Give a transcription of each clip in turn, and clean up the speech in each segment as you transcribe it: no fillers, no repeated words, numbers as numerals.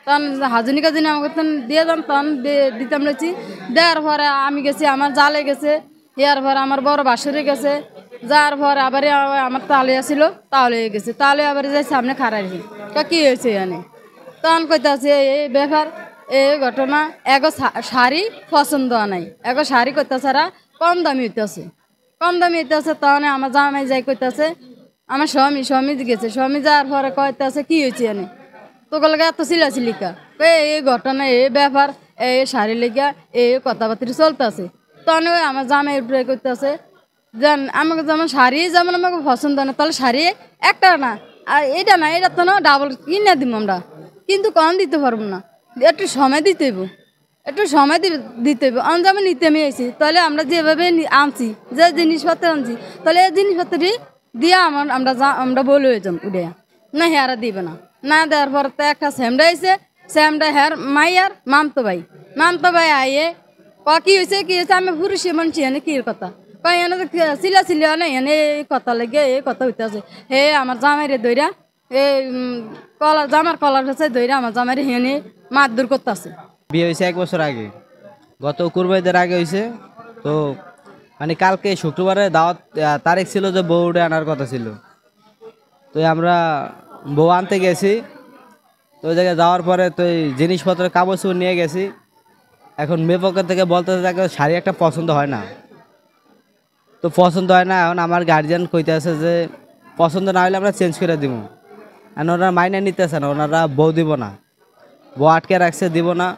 তখন হাজুনি কাজিনি আমাকে তখন দিয়ে দাম তখন দিতাম রয়েছি। দেওয়ার পরে আমি গেছি, আমার জালে গেছে, ইয়ার পরে আমার বড় বাসুরে গেছে, যার পরে আবার আমার তালে আসছিল, তাহলে গেছে, তাহলে আবার যাই সামনে খারাই কি হয়েছে এখানে। তখন কইতাছে এই ব্যাপার, এই ঘটনা, এগো শাড়ি পছন্দ নাই, এগো শাড়ি করতেছে কম দামি হইতেছে, কম দামি হইতেছে। তখন আমার জামাই যাই কইতাছে, আমার স্বামী গেছে, স্বামী যাওয়ার পরে কইতাছে কি হয়েছে এনে, তোকে লাগে এত চিলাচিলিকা, এই ঘটনা, এই ব্যাপার, এই শাড়ি লেগা এই কথাবার্তা চলতেছে। তখন ওই আমার জামাই উপরে করতেছে, যেন আমাকে যেমন শাড়ি যেমন আমাকে পছন্দ না, তাহলে শাড়ি একটা না, আর এটা না, এটা তো না ডাবল কিনে দিব আমরা, কিন্তু কম দিতে পারবো না, একটু সময় দিতে হইব, একটু সময় দিতে হইব। আমি যেমন নিতে আমি এসেছি, তাহলে আমরা যেভাবে আনছি, যে জিনিসপত্র আনছি, তাহলে এই জিনিসপত্রটি দিয়ে আমরা বলে হয়ে যাম উঠে না, হেয়ারা দিবে না, না দেওয়ার পর তো একটা স্যামডা আইসে, স্যামডা হেয়ার মাইয়ার মামতো ভাই আইয়ে কি হয়েছে আমি পুরুষে মানুষ এনে কি কথা কয়, এনে চিলা না এনে এই কথা লেগে এই কথা হইতে আছে। হে আমার জামাইরে দইরা এই জামার কলার কাছে দইরা আমার জামাইরে হেনে মারধর করতেছে। বিয়ে হয়েছে 1 বছর আগে, গত কুরবানিদের আগে হয়েছে। তো মানে কালকে শুক্রবারে দাওয়াত তারিখ ছিল যে বউরে আনার কথা ছিল। তো আমরা বউ আনতে গেছি, তো ওই জায়গায় যাওয়ার পরে তো এই জিনিসপত্র কাগজ নিয়ে গেছি। এখন মেয়ে পক্ষ থেকে বলতে থাকে শাড়ি একটা পছন্দ হয় না, তো পছন্দ হয় না। এখন আমার গার্জিয়ান কইতে আছে যে পছন্দ না হলে আমরা চেঞ্জ করে দিব। এখন ওনারা মাইনে নিতেছে না, ওনারা বউ দিব না, বউ আটকে রাখছে, দিব না।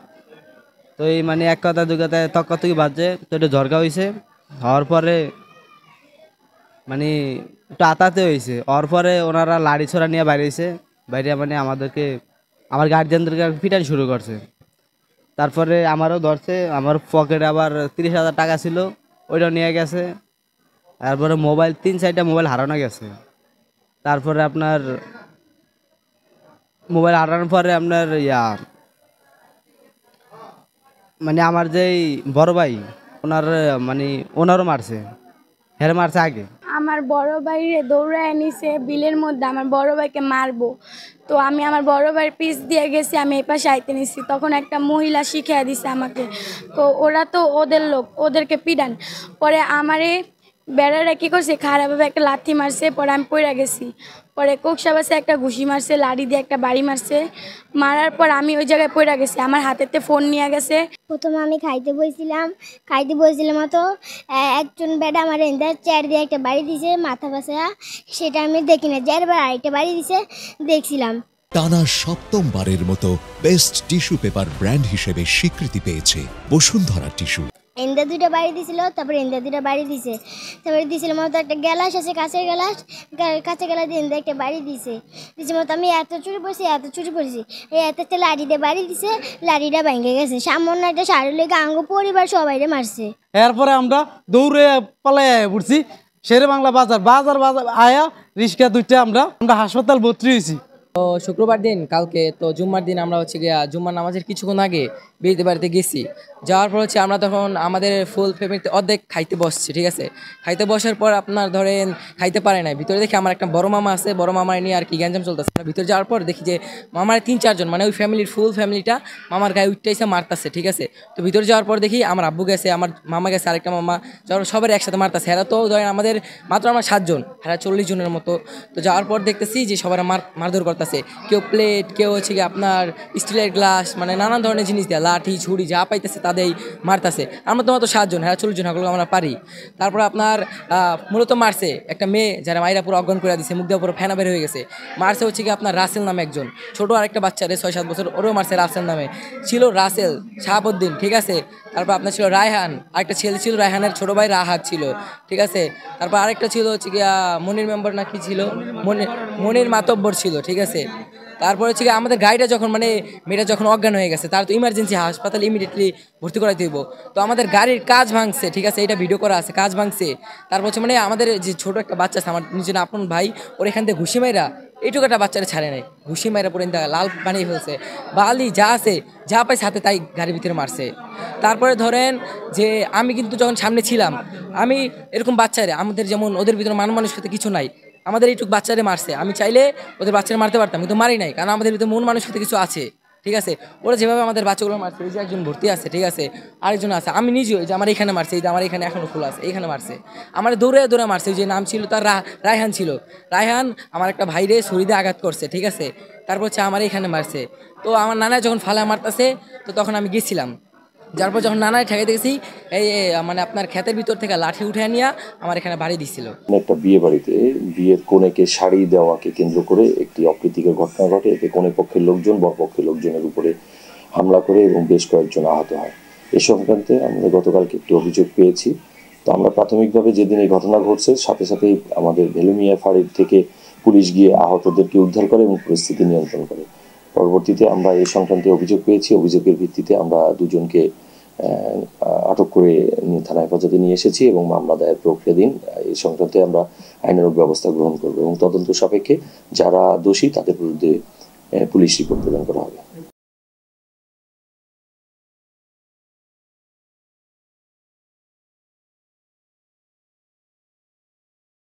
তো এই মানে এক কথা দুই কথায় তক্কাতকি বাজছে, তো এটা ঝরকা হয়েছে। হওয়ার পরে মানে একটু আতাতে হয়েছে, হওয়ার পরে ওনারা লাড়ি ছোড়া নিয়ে বাইরেছে, বাইরে মানে আমাদেরকে, আমার গার্জিয়ানদেরকে পিটান শুরু করছে। তারপরে আমারও ধরছে, আমার পকেটে আবার 30,000 টাকা ছিল, ওইটাও নিয়ে গেছে। তারপরে মোবাইল 3-4টা মোবাইল হারানো গেছে। তারপরে আপনার মোবাইল হারানোর পরে আপনার মানে আমার যেই বড় ভাই, ওনার মানে ওনারও মারছে, হ্যাঁ মারছে আগে। আমার বড় ভাইরে দৌড়ায় নিছে বিলের মধ্যে, আমার বড় ভাইকে মারবো। তো আমি আমার বড় ভাইয়ের পিস দিয়ে গেছি, আমি এই পাশে আইতে নিছি, তখন একটা মহিলা শিখিয়ে দিছে আমাকে। তো ওরা তো ওদের লোক, ওদেরকে পিডান। পরে আমারে বেড়ারা কী করছে, খারাপভাবে একটা লাথি মারছে, পরে আমি পড়ে গেছি। পরে কোকসাবাসে একটা ঘুষি মারছে, লাড়ি দিয়ে একটা বাড়ি মারছে, মারার পর আমি ওই জায়গায় পড়ে গেছি, আমার হাতেতে ফোন নিয়ে গেছে। প্রথমে আমি খাইতে বসছিলাম তো একজন বেটা আমার এন্দার চেয়ার দিয়ে একটা বাড়ি দিছে মাথা পাশে, সেটা আমি দেখি না, যার বার আরেকটা বাড়ি দিছে দেখছিলাম। টানা 7ম বারের মতো বেস্ট টিস্যু পেপার ব্র্যান্ড হিসেবে স্বীকৃতি পেয়েছে বসুন্ধরা টিস্যু। এন্দা 2টা বাড়ি দিছিল, তারপরে এন্দা 2টা বাড়ি দিছে, তারপরে দিছিল মতো একটা গ্যালাস আছে, কাঁচের গ্যালাস, কাঁচের গ্যালাস দিয়ে এন্দা একটা বাড়ি দিছে মতো। আমি এত চুরি পড়ছি, এই একটা লাড়ি দিয়ে বাড়ি দিছে, লাড়িটা ভেঙে গেছে, সামান্য একটা শাড়ি লেগে আঙ্গ পরিবার সবাইরে মারছে। এরপরে আমরা দৌড়ে পালাই পড়ছি শেরে বাংলা বাজার আয়া রিক্সা 2টা, আমরা হাসপাতাল ভর্তি হয়েছি। তো শুক্রবার দিন কালকে, তো জুম্মার দিন আমরা হচ্ছে গিয়া জুম্মার নামাজের কিছুক্ষণ আগে বিয়েতে বাড়িতে গেছি। যাওয়ার পর হচ্ছে আমরা তখন আমাদের ফুল ফ্যামিলিতে অর্ধেক খাইতে বসছি, ঠিক আছে। খাইতে বসার পর আপনার ধরেন খাইতে পারে না, ভিতরে দেখি আমার একটা বড় মামা আছে, বড় মামার নিয়ে আর কি গ্যাঞ্জাম চলতেছে। ভিতরে যাওয়ার পর দেখি যে মামার 3-4 জন, মানে ওই ফ্যামিলির ফুল ফ্যামিলিটা মামার গায়ে উঠতেছে, মারতেছে, ঠিক আছে। তো ভিতরে যাওয়ার পর দেখি আমার আব্বু গেছে, আমার মামা গেছে, আরেকটা মামা, যাওয়ার সবার একসাথে মারতেছে। এরা তো ধরেন আমাদের মাত্র আমরা 7 জন, এরা 40 জনের মতো। তো যাওয়ার পর দেখতেছি যে সবার মারধর করতেছে, কেউ প্লেট, কেউ হচ্ছে কি আপনার স্টিলের গ্লাস, মানে নানান ধরনের জিনিস দেয়, লাঠি ছুরি যা পাইতেছে তাদেরই মারতেছে। আমরা তো মাত্র 7 জন, হ্যাঁ 40 জন, এগুলো আমরা পারি। তারপর আপনার মূলত মারছে একটা মেয়ে, যারা মাইরা পুরো অজ্ঞান করে দিচ্ছে, মুখ দিয়ে পুরো ফেনা বের হয়ে গেছে। মারছে হচ্ছে কি আপনার রাসেল নামে একজন, ছোটো আরেকটা বাচ্চা রে 6-7 বছর, ওরও মারছে রাসেল নামে, ছিল রাসেল শাহাবুদ্দিন, ঠিক আছে। তারপর আপনার ছিল রায়হান, আরেকটা ছেলে ছিল, রায়হানের ছোটো ভাই রাহাত ছিল, ঠিক আছে। তারপর আরেকটা ছিল হচ্ছে গিয়া মনির মেম্বার না কি ছিল, মনির মাতব্বর ছিল, ঠিক আছে। তারপরে হচ্ছে আমাদের গাড়িটা যখন মানে মেয়েটা যখন অজ্ঞান হয়ে গেছে, তার তো ইমার্জেন্সি হাসপাতালে ইমিডিয়েটলি ভর্তি করাইতে হইব। তো আমাদের গাড়ির কাজ ভাঙছে, ঠিক আছে, এটা ভিডিও করা আছে, কাজ ভাঙছে। তারপর হচ্ছে মানে আমাদের যে ছোটো একটা বাচ্চা আছে, আমার নিজের আপন ভাই, ওর এখান থেকে ঘুষি মাইরা এইটুকু একটা বাচ্চারা ছাড়ে নাই, ঘুষি মাইরা পরে লাল বানিয়ে ফেলছে, বালি যা আছে যা পাইছে হাতে তাই গাড়ির ভিতরে মারছে। তারপরে ধরেন যে আমি কিন্তু যখন সামনে ছিলাম, আমি এরকম বাচ্চারে, আমাদের যেমন ওদের ভিতরে মানসিকতা কিছু নাই, আমাদের এইটুকু বাচ্চারে মারছে। আমি চাইলে ওদের বাচ্চারা মারতে পারতাম, কিন্তু মারি নাই, কারণ আমাদের ভিতরে মন মানসিকতা কিছু আছে, ঠিক আছে। ওরা যেভাবে আমাদের বাচ্চাগুলো মারছে, এই যে একজন ভর্তি আছে, ঠিক আছে, আরেকজন আছে, আমি নিজেও এই যে আমার এখানে মারছে, এই যে আমার এখানে এখনো খোলা আছে, এইখানে মারছে, আমার দৌড়ে দৌড়ে মারছে। যে নাম ছিল তার রায়হান ছিল, রায়হান আমার একটা ভাইরে ছুরিতে আঘাত করছে, ঠিক আছে। তারপর হচ্ছে আমার এখানে মারছে। তো আমার নানা যখন ফালা মারতেছে, তো তখন আমি গেছিলাম, যার পর যখন নানায় ঠেকাইতে গেছি, এই মানে আপনার ক্ষেতের ভিতর থেকে লাঠি উঠে নিয়ে আমার এখানে বাড়ি দিছিল। একটা বিয়ে বাড়িতে বিয়ের কনেকে শাড়ি দেওয়াকে কেন্দ্র করে একটি অপ্রীতিকর ঘটনা ঘটে। এতে কনে পক্ষের লোকজন বরপক্ষের লোকজনের উপরে হামলা করে এবং বেশ কয়েকজন আহত হয়। এ সংক্রান্তে আমরা গতকালকে একটি অভিযোগ পেয়েছি। তো আমরা প্রাথমিকভাবে যেদিন এই ঘটনা ঘটছে, সাথে সাথেই আমাদের ভেলুমিয়া ফাঁড়ির থেকে পুলিশ গিয়ে আহতদেরকে উদ্ধার করে এবং পরিস্থিতি নিয়ন্ত্রণ করে। পরবর্তীতে আমরা এই সংক্রান্তে অভিযোগ পেয়েছি। অভিযোগের ভিত্তিতে আমরা দুজনকে আটক করে থানায় হেফাজতে নিয়ে এসেছি এবং মামলা দায়ের প্রক্রিয়াধীন। এই সংক্রান্তে আমরা আইনানুগ ব্যবস্থা গ্রহণ করব এবং তদন্ত সাপেক্ষে যারা দোষী তাদের বিরুদ্ধে পুলিশ রিপোর্ট প্রদান করা হবে।